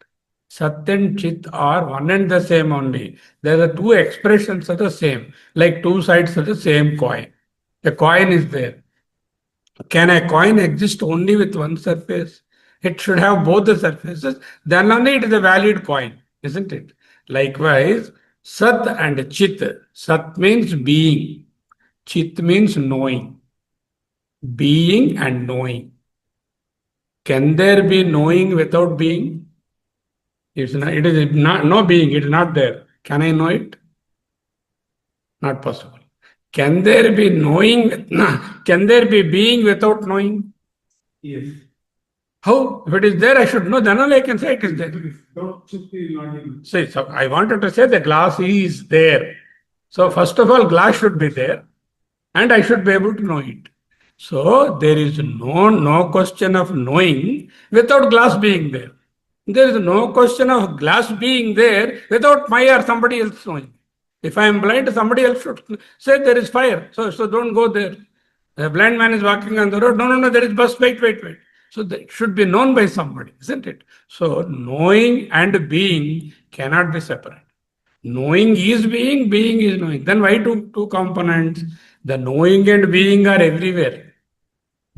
Sat and Chit are one and the same only. There are 2 expressions of the same, like 2 sides of the same coin. A coin is there. Can a coin exist only with one surface? It should have both the surfaces. Then only it is a valid coin, isn't it? Likewise, Sat and Chit. Sat means being. Chit means knowing. Being and knowing. Can there be knowing without being? It is not no being, it is not there. Can I know it? Not possible. Can there be knowing? Can there be being without knowing? Yes. How? If it is there, I should know. Then only I can say it is there. So I wanted to say the glass is there. So first of all, glass should be there, and I should be able to know it. So there is no question of knowing without glass being there. There is no question of glass being there without my or somebody else knowing. If I am blind, somebody else should say there is fire. So don't go there. A blind man is walking on the road. No, there is bus. Wait. So that should be known by somebody, isn't it? So knowing and being cannot be separate. Knowing is being is knowing. Then why two components? The knowing and being are everywhere.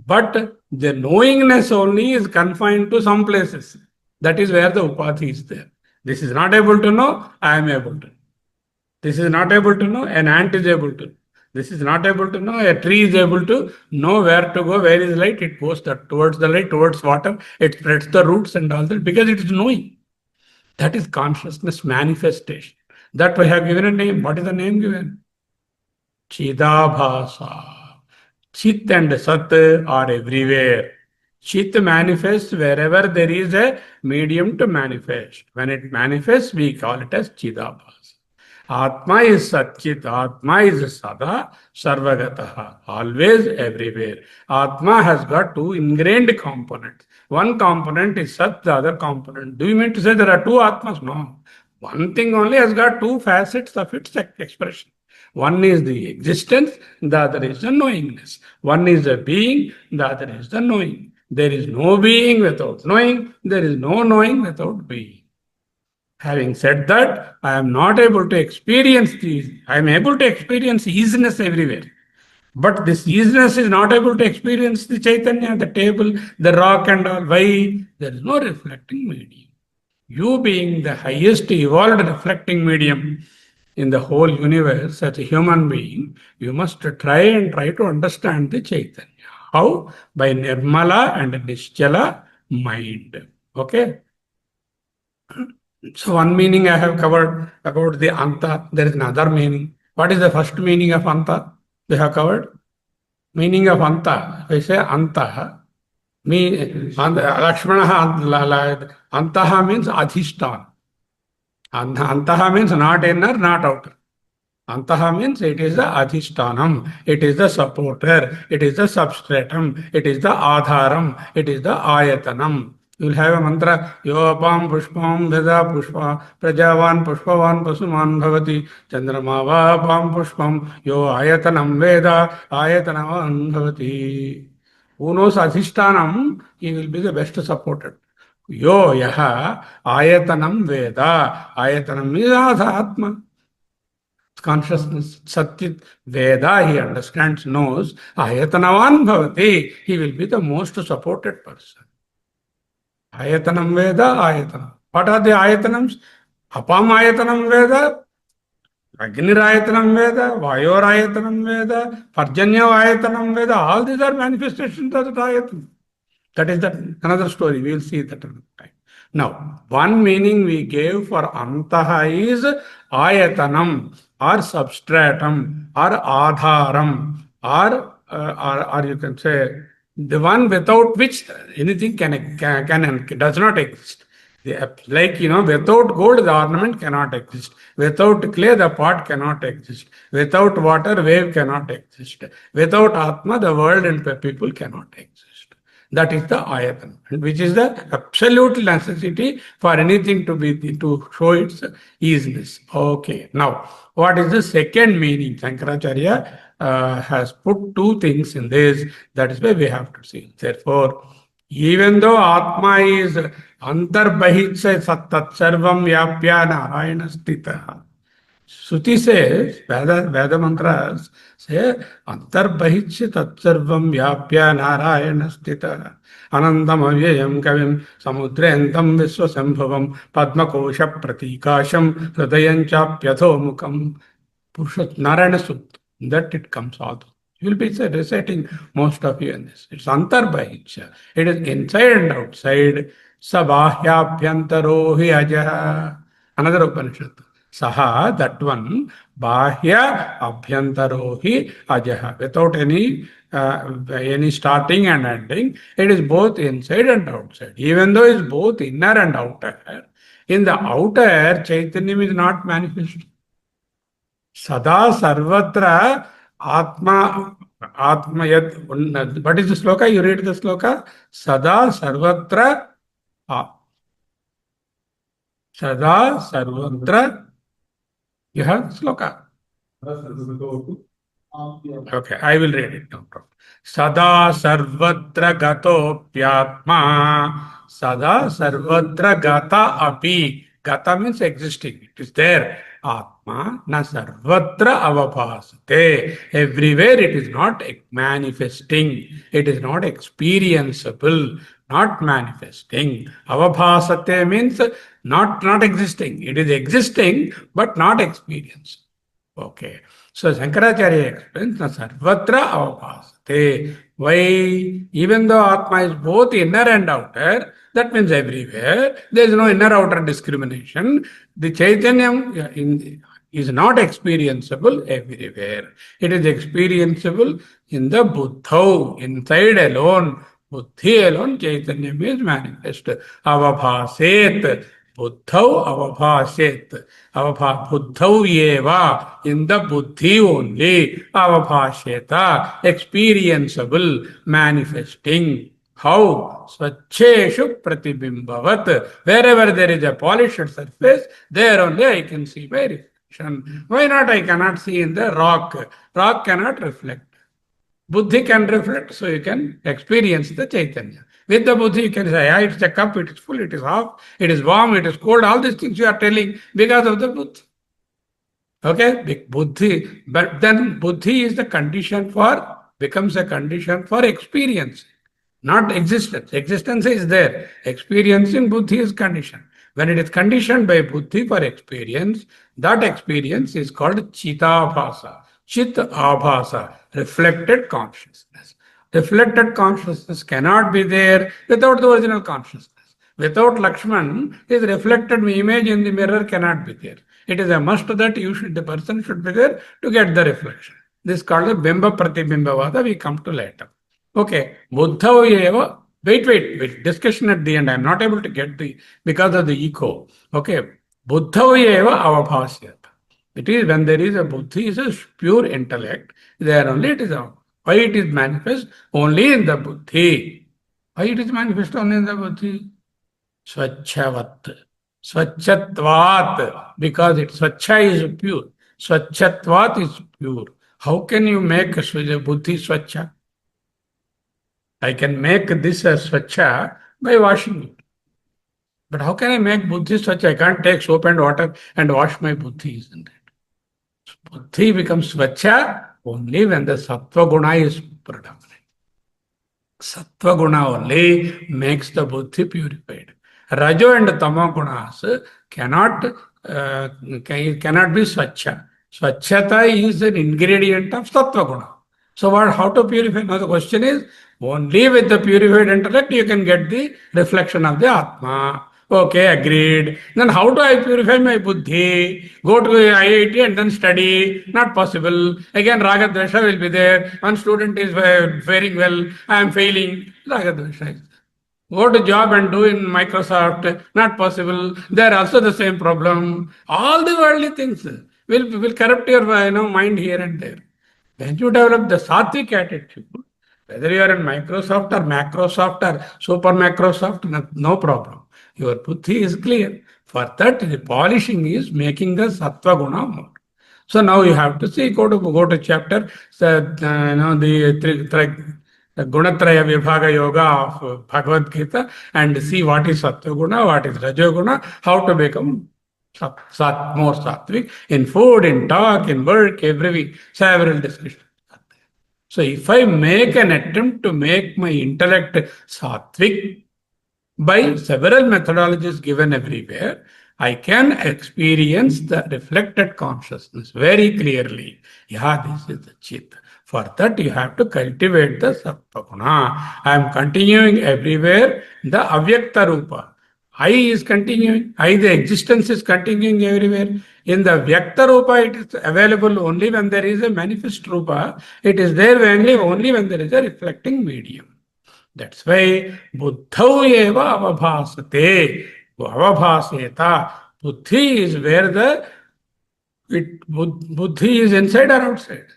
But the knowingness only is confined to some places. That is where the upadhi is there. This is not able to know, I am able to. This is not able to know, an ant is able to. This is not able to know, a tree is able to know where to go, where is light, it goes towards the light, towards water, it spreads the roots and all that, because it is knowing. That is consciousness manifestation. That we have given a name. What is the name given? Chidabhasa. Chit and Sat are everywhere. Chit manifests wherever there is a medium to manifest. When it manifests, we call it as Chidabhasa. Atma is Satchit, Atma is Sada, Sarvagataha, always, everywhere. Atma has got two ingrained components. One component is Sat, the other component. Do you mean to say there are two Atmas? No. One thing only has got two facets of its expression. One is the existence, the other is the knowingness. One is the being, the other is the knowing. There is no being without knowing, there is no knowing without being. Having said that, I am not able to experience these. I am able to experience easiness everywhere. But this easiness is not able to experience the Chaitanya, the table, the rock and all. Why? There is no reflecting medium. You being the highest evolved reflecting medium in the whole universe as a human being, you must try to understand the Chaitanya. How? By Nirmala and Nischala mind. Okay? So one meaning I have covered about the Anta. There is another meaning. What is the first meaning of Anta? We have covered. Meaning of Anta. I say Anta. Lakshmana Antaha means Adhishtan. Antaha means not inner, not outer. Antaha means it is the adhishtanam, it is the supporter, it is the substratum, it is the adharam, it is the ayatanam. You will have a mantra, Yopam Pushpam Veda Pushpa, Prajavan Pushpavan Pasuman Bhavati, Chandrama Vapam Pushpam, Yo Ayatanam Veda, Ayatanavan Bhavati. Who knows adhishtanam, he will be the best supported. Yo Yaha Ayatanam Veda, Ayatanam is Atma. Consciousness, Satyit Veda, he understands, knows, Ayatanavan Bhavati, he will be the most supported person. Ayatanam Veda, Ayatanam. What are the Ayatanams? Apam Ayatanam Veda, Agnir Ayatanam Veda, Vayor Ayatanam Veda, Parjanya Ayatanam Veda, all these are manifestations of that Ayatanam. That is another story, we will see that another time. Now, one meaning we gave for Antaha is Ayatanam, or substratum, or adharam, or you can say the one without which anything does not exist. Like, without gold, the ornament cannot exist. Without clay, the pot cannot exist. Without water, wave cannot exist. Without Atma, the world and people cannot exist. That is the ayatan, which is the absolute necessity for anything to show its easiness. Okay, now what is the second meaning? Shankaracharya has put two things in this. That is why we have to see. Therefore, even though Atma is antarbahitsa sattat sarvam vyapya narayana stita, Shruti says, Veda mantras say, Antarbahitya tatsarvam vyapya narayana stita anandam avyayam kavim samudrentam visvasambhavam padmakosha pratikasham hridayam chapyatho mukam Purushat Narayana Sutta. That it comes out. You will be reciting most of you in this. It's Antarbahitya. It is inside and outside. Sabhahyabhyantaro hi ajaha. Another Upanishad. Saha, that one, Bahya Abhyantarohi Ajaha. Without any starting and ending, it is both inside and outside. Even though it is both inner and outer, in the outer, Chaitanya is not manifest. Sada Sarvatra Atma Yat. What is the sloka? You read the sloka? Sada Sarvatra Sada Sarvatra. You have sloka. Okay, I will read it now. Sada sarvatra gato pyatma. Sada sarvatra gata api. Gata means existing. It is there. Atma na sarvatra avabhasate. Everywhere it is not manifesting. It is not experienceable. Not manifesting. Avabhasate means not existing. It is existing, but not experienced. Okay. So Shankaracharya explains, na sarvatra avabhasate. Why? Even though Atma is both inner and outer, that means everywhere. There is no inner-outer discrimination. The Chaitanya is not experienceable everywhere. It is experienceable in the Buddha, inside alone. Buddhi alone, Chaitanya is manifest. Avabhaset. Buddhau avabhaset. Buddhau eva. In the Buddhi only. Avabhasheta. Experienceable. Manifesting. How? Swacheshu pratibimbavat. Wherever there is a polished surface, there only I can see my reflection. Why not I cannot see in the rock? Rock cannot reflect. Buddhi can reflect, so you can experience the Chaitanya. With the Buddhi, you can say, yeah, it's a cup, it is full, it is half, it is warm, it is cold, all these things you are telling because of the Buddhi. Okay? Buddhi, but then Buddhi is the condition for, becomes a condition for experience, not existence. Existence is there. Experiencing Buddhi is conditioned. When it is conditioned by Buddhi for experience, that experience is called Chitabhasa. Chit Abhasa, reflected consciousness. Reflected consciousness cannot be there without the original consciousness. Without Lakshman, his reflected image in the mirror cannot be there. It is a must that the person should be there to get the reflection. This is called the Bimba Pratibimba. We come to later. Okay, Buddha eva. Wait. Discussion at the end. I am not able to get because of the echo. Okay, Buddha eva avabhasyat. It is when there is a Buddhi, is a pure intellect. There only it is out. Why it is manifest? Only in the Buddhi. Why it is manifest only in the Buddhi? Swachhavat. Swachatvat. Because it Swacha is pure. Swachatvat is pure. How can you make a Buddhi Swacha? I can make this a Swacha by washing it. But how can I make Buddhi Swacha? I can't take soap and water and wash my Buddhi, isn't it? Buddhi becomes Swacha only when the Sattva Guna is predominant. Sattva Guna only makes the Buddhi purified. Rajo and Tama Gunas cannot be Swacha. Swachhata is an ingredient of Sattva Guna. So how to purify? Now the question is, only with the purified intellect you can get the reflection of the Atma. Okay, agreed. Then how do I purify my buddhi? Go to IIT and then study. Not possible. Again, Raga Dvesha will be there. One student is faring well. I am failing. Raga Dvesha is there. Go to job and do in Microsoft. Not possible. They are also the same problem. All the worldly things will corrupt your mind here and there. When you develop the sattvic attitude, whether you are in Microsoft or Macrosoft or Super Macrosoft, no problem. Your buddhi is clear. For that, the polishing is making the sattva guna more. So now you have to see, go to chapter, the Gunatraya Vibhaga Yoga of Bhagavad Gita and see what is sattva guna, what is rajo guna, how to become more sattvic in food, in talk, in work, every week, several discussions. So if I make an attempt to make my intellect sattvic by several methodologies given everywhere, I can experience the reflected consciousness very clearly. Yeah, this is the Chit. For that, you have to cultivate the Sattva Guna. I am continuing everywhere the Avyakta Rupa. I is continuing. The existence is continuing everywhere. In the Vyakta Rupa, it is available only when there is a manifest Rupa. It is there only when there is a reflecting medium. That's why Buddhau eva avabhasate. Avabhaseta. Buddhi is where Buddhi is inside or outside?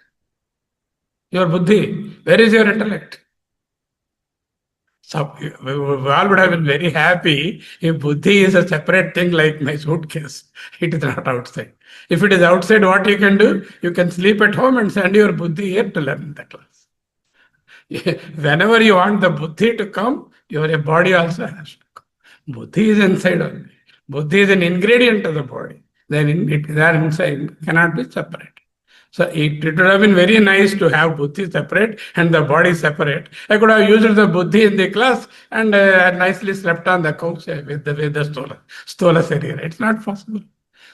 Your Buddhi. Where is your intellect? So we all would have been very happy if Buddhi is a separate thing like my suitcase. It is not outside. If it is outside, what you can do? You can sleep at home and send your Buddhi here to learn the class. Whenever you want the Buddhi to come, your body also has to come. Buddhi is inside only. Buddhi is an ingredient of the body. Then that inside cannot be separate. So it would have been very nice to have Buddhi separate and the body separate. I could have used the Buddhi in the class and nicely slept on the couch with the Stola Sarira. It's not possible.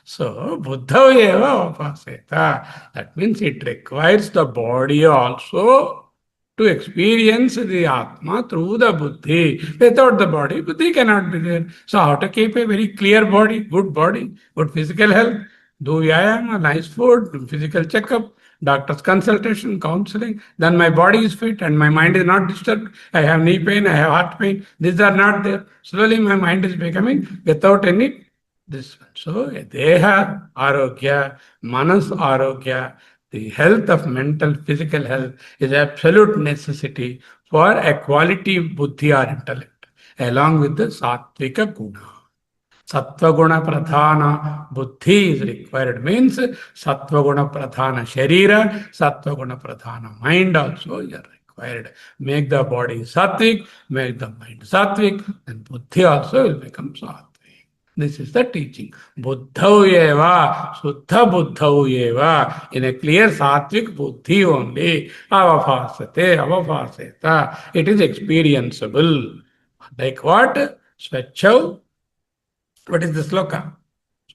So Buddha eva upaseta. That means it requires the body also to experience the Atma through the Buddhi. Without the body, Buddhi cannot be there. So how to keep a very clear body, good physical health? do vyayama, nice food, physical checkup, doctor's consultation, counseling, then my body is fit and my mind is not disturbed. I have knee pain, I have heart pain. These are not there. Slowly my mind is becoming without any this one. So deha arogya, manas arogya, the health of mental, physical health is absolute necessity for a quality buddhi or intellect, along with the sattvika guna. Sattva-guna pradhana buddhi is required. Means sattva-guna pradhana sharira, sattva-guna pradhana mind also is required. Make the body sattvic, make the mind sattvic, and buddhi also will become sattvic. This is the teaching. Buddhau eva, suddha buddhau eva. In a clear sattvic buddhi only, avabhasate, avabhaseta. It is experienceable. Like what? Swachau. What is the sloka?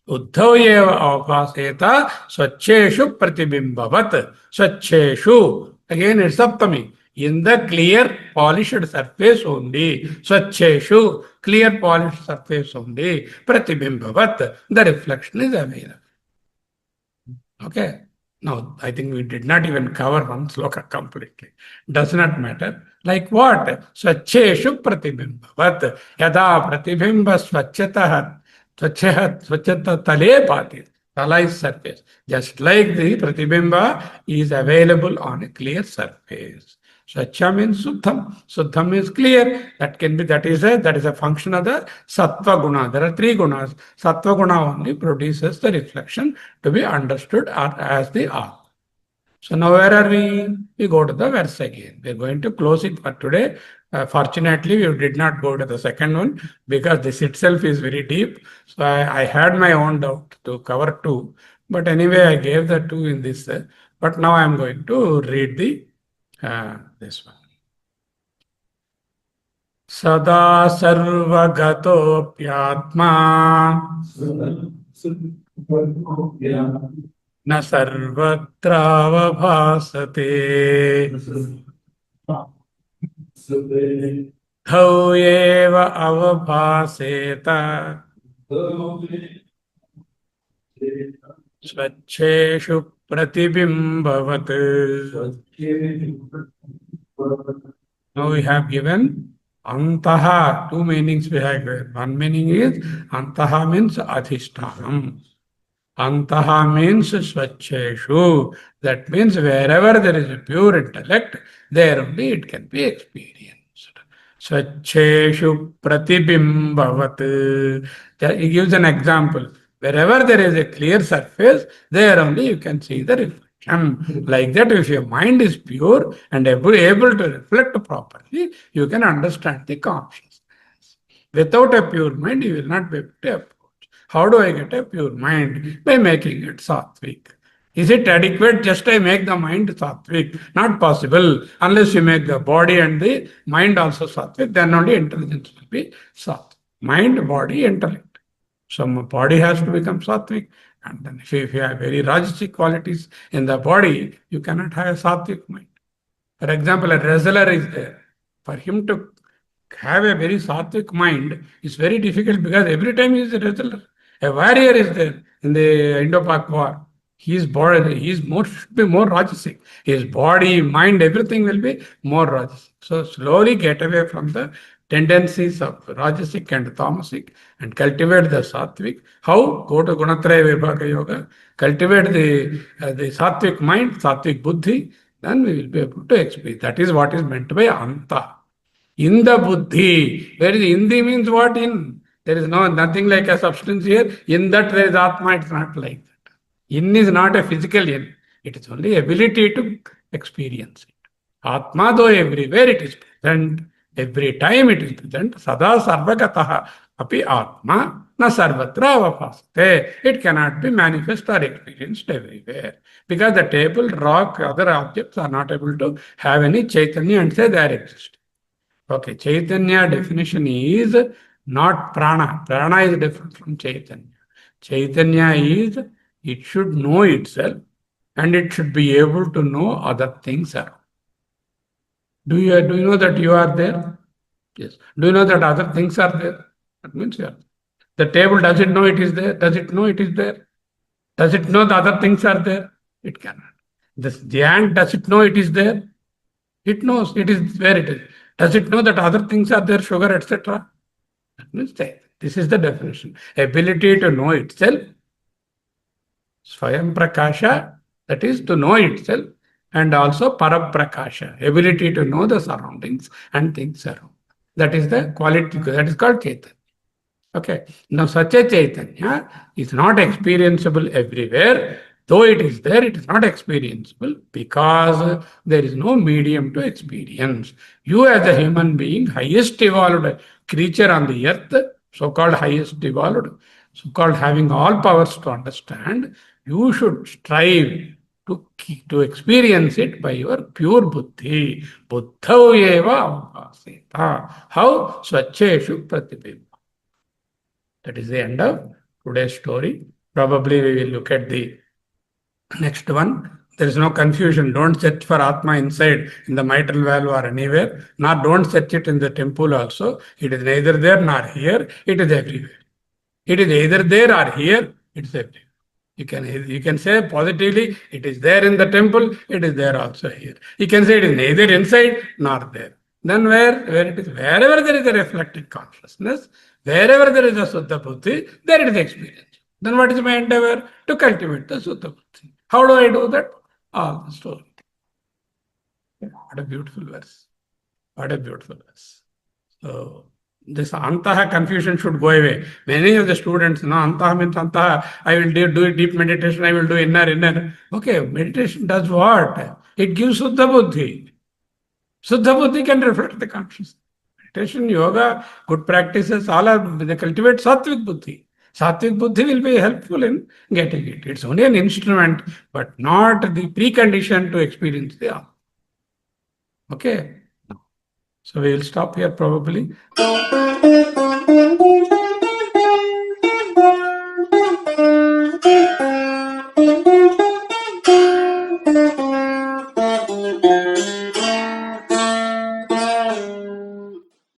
Uddhav eva avaseta swacheshu pratibimbavat. Swacheshu. Again, it's saptami. In the clear, polished surface only. Swacheshu. Clear, polished surface only. Pratibimbavat. The reflection is available. Okay. Now, I think we did not even cover one sloka completely. Does not matter. Like what? Swacheshu pratibimbavat. Yada pratibimba swachata swachata tale pati. Tala is surface. Just like the pratibimba is available on a clear surface. Swacha means suddham. Suddham is clear. That is a function of the sattva guna. There are three gunas. Sattva guna only produces the reflection to be understood as the Atma. So now where are we? We go to the verse again. We're going to close it for today. Fortunately, we did not go to the second one because this itself is very deep. So I had my own doubt to cover two. But anyway, I gave the two in this. But now I'm going to read this one. Sada sarvagatopyatma न सर्वत्रावभासते धौ एव अवभासेत स्वच्छेषु प्रतिबिम्बवत्. Now we have given antaha. Two meanings we have given. One meaning is antaha means adhishtanam. Antaha means swacheshu. That means wherever there is a pure intellect, there only it can be experienced. Swacheshu pratibimbavat. He gives an example. Wherever there is a clear surface, there only you can see the reflection. Like that, if your mind is pure and able to reflect properly, you can understand the consciousness. Without a pure mind, you will not be able to approach. How do I get a pure mind? By making it sattvic. Is it adequate just I make the mind sattvic? Not possible. Unless you make the body and the mind also sattvic, then only intelligence will be sattvic. Mind, body, intellect. So body has to become sattvic. And then if you have very rajasic qualities in the body, you cannot have a sattvic mind. For example, a wrestler is there. For him to have a very sattvic mind is very difficult because every time he is a wrestler. A warrior is there in the Indo-Pak war. Should be more rajasic. His body, mind, everything will be more rajasic. So slowly get away from the tendencies of rajasic and tamasic and cultivate the sattvic. How? Go to Gunatraya Vibhaka Yoga, cultivate the sattvic mind, sattvic buddhi, then we will be able to experience. That is what is meant by anta. In the buddhi, where is indi means what in? There is nothing like a substance here. In that there is Atma, it's not like that. In is not a physical in. It is only ability to experience it. Atma, though everywhere it is present, every time it is present, sada sarvagataha api Atma na sarvatra avapasate. It cannot be manifest or experienced everywhere. Because the table, rock, other objects are not able to have any Chaitanya and say they are existing. Okay, Chaitanya definition is not prana. Prana is different from Chaitanya. Chaitanya is, it should know itself and it should be able to know other things around. Do you know that you are there? Yes. Do you know that other things are there? That means you are there. The table, does it know it is there? Does it know it is there? Does it know the other things are there? It cannot. The ant, does it know it is there? It knows it is where it is. Does it know that other things are there, sugar, etc.? That means this is the definition. Ability to know itself, Swayam Prakasha, that is to know itself, and also Paraprakasha, ability to know the surroundings and things around. That is the quality, that is called Chaitanya. Okay. Now, such a Chaitanya is not experienceable everywhere. Though it is there, it is not experienceable because there is no medium to experience. You, as a human being, highest evolved creature on the earth, so called highest evolved, so called having all powers to understand, you should strive to experience it by your pure buddhi. Buddhau eva avaseta. How? Swacheshu pratibimba. That is the end of today's story. Probably we will look at the next one. There is no confusion. Don't search for Atma inside in the mitral valve or anywhere, nor don't search it in the temple also. It is neither there nor here. It is everywhere. It is either there or here. It is everywhere. You can say positively, it is there in the temple, it is there also here. You can say it is neither inside nor there. Then where it is, wherever there is a reflected consciousness, wherever there is a Suddha Buddhi, there it is experience. Then what is my endeavor? To cultivate the Suddha Buddhi. How do I do that? All the story. What a beautiful verse. What a beautiful verse. So, this antaha confusion should go away. Many of the students, no, antaha means antaha. I will do deep meditation, I will do inner. Okay, meditation does what? It gives Suddha Buddhi. Suddha Buddhi can reflect the consciousness. Meditation, yoga, good practices, all are, they cultivate Sattvic Buddhi. Sattvic Buddhi will be helpful in getting it. It's only an instrument, but not the precondition to experience the Atma. Okay? So we will stop here probably.